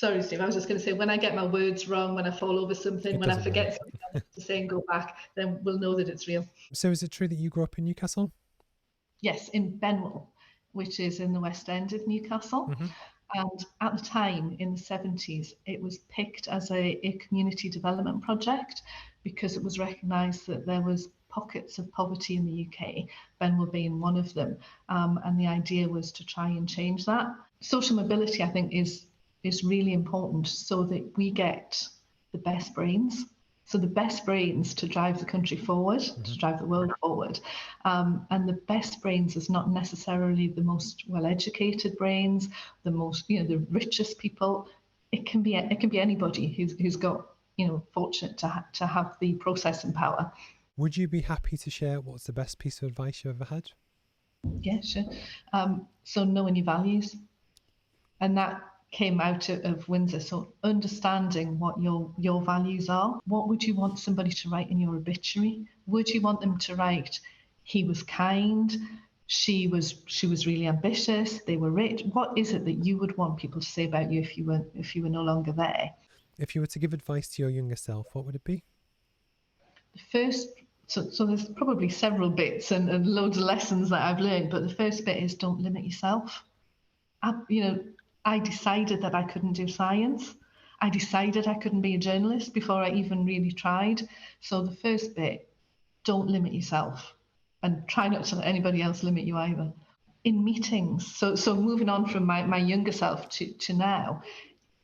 Sorry, Steve, I was just going to say, when I get my words wrong, when I fall over something, when I forget matter. something I want to say and go back, then we'll know that it's real. So is it true that you grew up in Newcastle? Yes, in Benwell, which is in the West End of Newcastle. Mm-hmm. And at the time, in the 70s, it was picked as a community development project because it was recognised that there was pockets of poverty in the UK, Benwell being one of them. And the idea was to try and change that. Social mobility, I think, is really important so that we get the best brains. So the best brains to drive the country forward, to drive the world forward. And the best brains is not necessarily the most well-educated brains, the most, the richest people. It can be anybody who's got, fortunate to have the processing power. Would you be happy to share what's the best piece of advice you've ever had? Yeah, sure. So knowing your values, and that came out of Windsor. So understanding what your values are. What would you want somebody to write in your obituary? Would you want them to write, he was kind, she was really ambitious, they were rich? What is it that you would want people to say about you if you were no longer there? If you were to give advice to your younger self, what would it be? The first, so there's probably several bits and loads of lessons that I've learned, but the first bit is don't limit yourself. I decided that I couldn't do science. I decided I couldn't be a journalist before I even really tried. So the first bit, don't limit yourself, and try not to let anybody else limit you either. In meetings, so moving on from my younger self to now,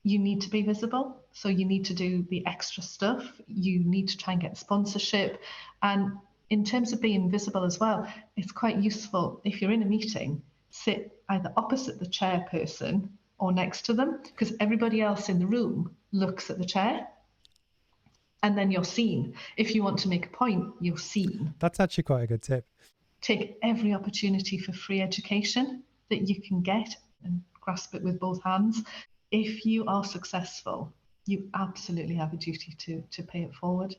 you need to be visible. So you need to do the extra stuff. You need to try and get sponsorship. And in terms of being visible as well, it's quite useful if you're in a meeting, sit either opposite the chairperson or next to them, because everybody else in the room looks at the chair. And then you're seen. If you want to make a point, you're seen. That's actually quite a good tip. Take every opportunity for free education that you can get and grasp it with both hands. If you are successful, you absolutely have a duty to pay it forward.